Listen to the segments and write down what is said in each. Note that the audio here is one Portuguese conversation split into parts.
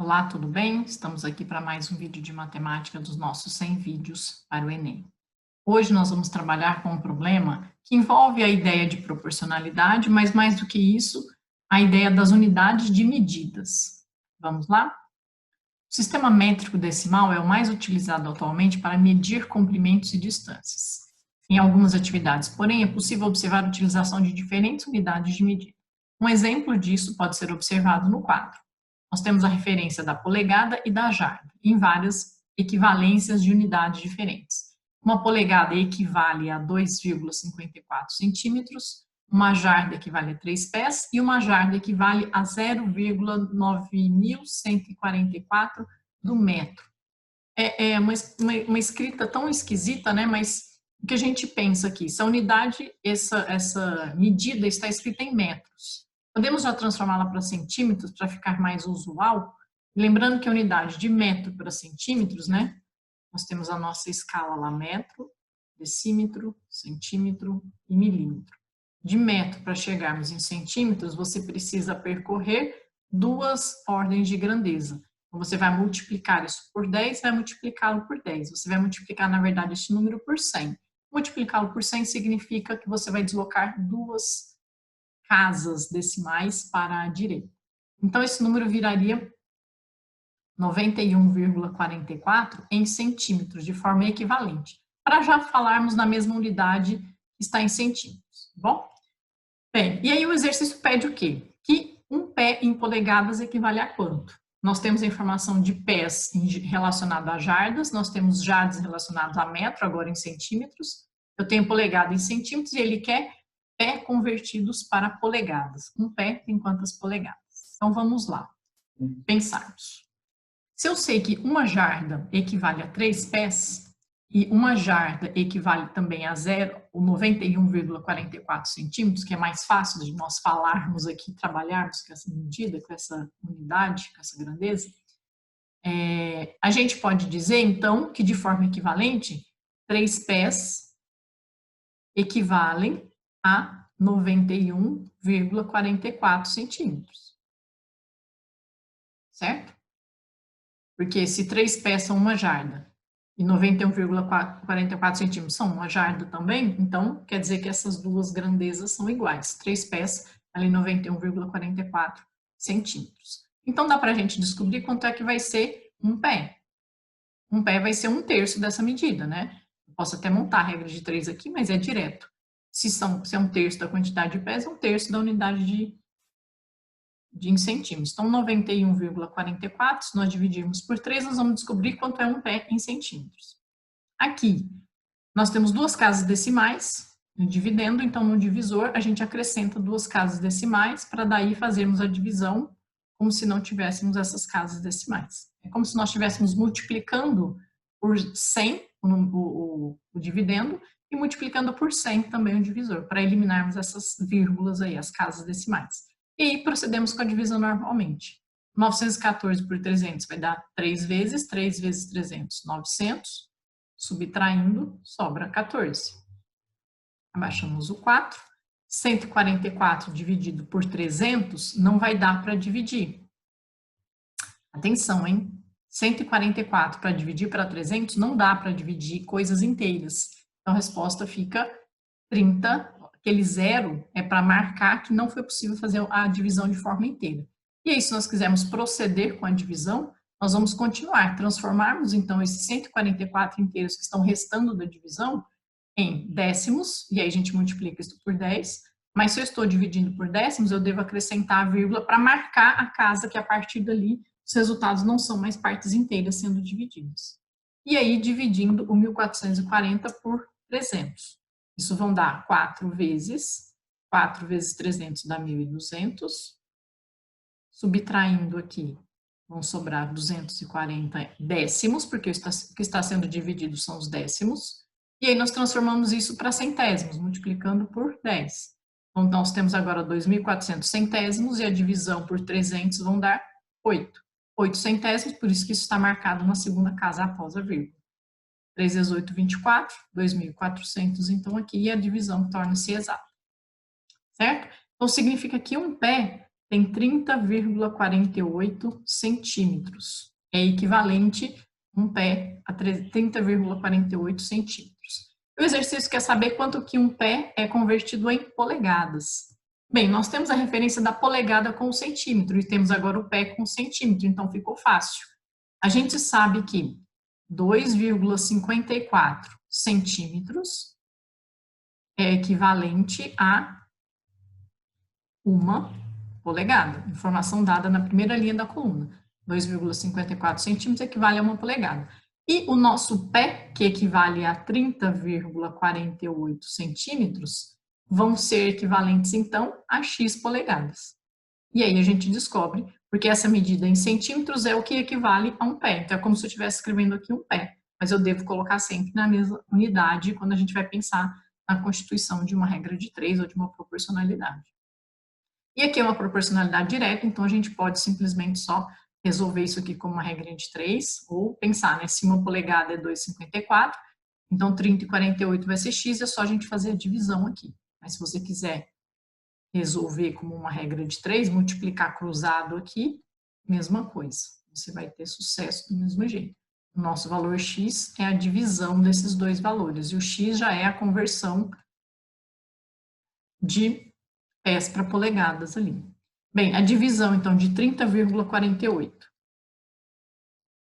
Olá, tudo bem? Estamos aqui para mais um vídeo de matemática dos nossos 100 vídeos para o Enem. Hoje nós vamos trabalhar com um problema que envolve a ideia de proporcionalidade, mas mais do que isso, a ideia das unidades de medidas. Vamos lá? O sistema métrico decimal é o mais utilizado atualmente para medir comprimentos e distâncias. Em algumas atividades, porém, é possível observar a utilização de diferentes unidades de medida. Um exemplo disso pode ser observado no quadro. Nós temos a referência da polegada e da jarda, em várias equivalências de unidades diferentes. Uma polegada equivale a 2,54 centímetros, uma jarda equivale a 3 pés e uma jarda equivale a 0,9144 do metro. É uma escrita tão esquisita, né? Mas o que a gente pensa aqui, essa unidade, essa medida está escrita em metros. Podemos já transformá-la para centímetros para ficar mais usual? Lembrando que a unidade de metro para centímetros, né? Nós temos a nossa escala lá, metro, decímetro, centímetro e milímetro. De metro para chegarmos em centímetros, você precisa percorrer duas ordens de grandeza. Então, você vai multiplicar isso por 10, vai multiplicá-lo por 10. Você vai multiplicar, na verdade, este número por 100. Multiplicá-lo por 100 significa que você vai deslocar duas casas decimais para a direita. Então, esse número viraria 91,44 em centímetros, de forma equivalente, para já falarmos na mesma unidade que está em centímetros, bom? Bem, e aí o exercício pede o quê? Que um pé em polegadas equivale a quanto? Nós temos a informação de pés relacionado a jardas, nós temos jardas relacionadas a metro, agora em centímetros, eu tenho polegada em centímetros e ele quer pé convertidos para polegadas. Um pé tem quantas polegadas? Então, vamos lá, pensarmos. Se eu sei que uma jarda equivale a 3 pés, e uma jarda equivale também a 91,44 centímetros, que é mais fácil de nós falarmos aqui, trabalharmos com essa medida, com essa unidade, com essa grandeza, a gente pode dizer, então, que de forma equivalente, 3 pés equivalem a 91,44 centímetros. Certo? Porque se 3 pés são uma jarda e 91,44 centímetros são uma jarda também, então quer dizer que essas duas grandezas são iguais. 3 pés vale 91,44 centímetros. Então dá para a gente descobrir quanto é que vai ser um pé. Um pé vai ser 1/3 dessa medida, né? Eu posso até montar a regra de 3 aqui, mas é direto. Se é 1/3 da quantidade de pés, é 1/3 da unidade em centímetros. Então, 91,44, se nós dividirmos por 3, nós vamos descobrir quanto é um pé em centímetros. Aqui, nós temos duas casas decimais, dividendo, então no divisor a gente acrescenta duas casas decimais para daí fazermos a divisão como se não tivéssemos essas casas decimais. É como se nós estivéssemos multiplicando por 100 o dividendo e multiplicando por 100 também o divisor, para eliminarmos essas vírgulas aí, as casas decimais. E aí procedemos com a divisão normalmente. 914 por 300 vai dar 3 vezes 300, 900. Subtraindo, sobra 14. Abaixamos o 4. 144 dividido por 300 não vai dar para dividir. Atenção, hein? 144 para dividir para 300 não dá para dividir coisas inteiras. Então a resposta fica 30. Aquele zero é para marcar que não foi possível fazer a divisão de forma inteira. E aí, se nós quisermos proceder com a divisão, nós vamos continuar, transformarmos então esses 144 inteiros que estão restando da divisão em décimos, e aí a gente multiplica isso por 10, mas se eu estou dividindo por décimos, eu devo acrescentar a vírgula para marcar a casa que a partir dali os resultados não são mais partes inteiras sendo divididas. E aí, dividindo o 1440 por 300. Isso vão dar 4 vezes 300 dá 1.200. Subtraindo aqui, vão sobrar 240 décimos, porque o que está sendo dividido são os décimos. E aí nós transformamos isso para centésimos, multiplicando por 10. Então, nós temos agora 2.400 centésimos e a divisão por 300 vão dar 8. 8 centésimos, por isso que isso está marcado na segunda casa após a vírgula. 3 vezes 8, 24, 2.400, então aqui a divisão torna-se exata. Certo? Então significa que um pé tem 30,48 centímetros. É equivalente um pé a 30,48 centímetros. O exercício quer saber quanto que um pé é convertido em polegadas. Bem, nós temos a referência da polegada com o centímetro e temos agora o pé com o centímetro, então ficou fácil. A gente sabe que 2,54 centímetros é equivalente a uma polegada. Informação dada na primeira linha da coluna. 2,54 centímetros equivale a uma polegada. E o nosso pé, que equivale a 30,48 centímetros, vão ser equivalentes, então, a x polegadas. E aí a gente descobre, porque essa medida em centímetros é o que equivale a um pé. Então, é como se eu estivesse escrevendo aqui um pé, mas eu devo colocar sempre na mesma unidade quando a gente vai pensar na constituição de uma regra de 3 ou de uma proporcionalidade. E aqui é uma proporcionalidade direta, então a gente pode simplesmente só resolver isso aqui como uma regra de 3, ou pensar, né, se uma polegada é 2,54, então 30 e 48 vai ser x, é só a gente fazer a divisão aqui. Mas se você quiser resolver como uma regra de 3, multiplicar cruzado aqui, mesma coisa. Você vai ter sucesso do mesmo jeito. O nosso valor x é a divisão desses dois valores, e o x já é a conversão de pés para polegadas ali. Bem, a divisão, então, de 30,48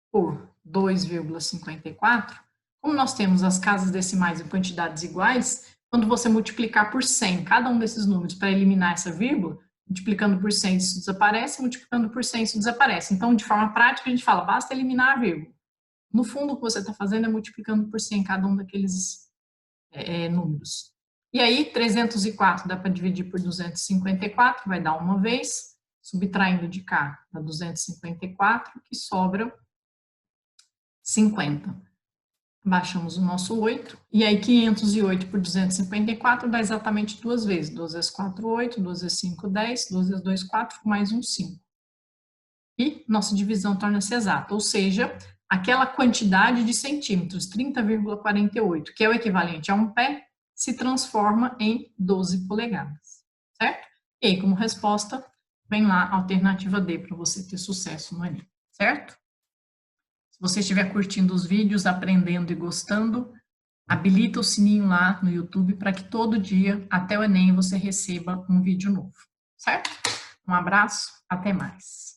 por 2,54, como nós temos as casas decimais em quantidades iguais, quando você multiplicar por 100 cada um desses números para eliminar essa vírgula, multiplicando por 100 isso desaparece, multiplicando por 100 isso desaparece. Então, de forma prática, a gente fala, basta eliminar a vírgula. No fundo, o que você está fazendo é multiplicando por 100 cada um daqueles números. E aí, 304 dá para dividir por 254, vai dar uma vez, subtraindo de cá, dá 254, que sobra 50. Baixamos o nosso 8, e aí 508 por 254 dá exatamente duas vezes. 2 vezes 4, 8, 2 vezes 5, 10, 2 vezes 2, 4, mais um 5. E nossa divisão torna-se exata, ou seja, aquela quantidade de centímetros, 30,48, que é o equivalente a um pé, se transforma em 12 polegadas, certo? E aí, como resposta, vem lá a alternativa D para você ter sucesso no Enem, certo? Se você estiver curtindo os vídeos, aprendendo e gostando, habilita o sininho lá no YouTube para que todo dia, até o Enem, você receba um vídeo novo, certo? Um abraço, até mais.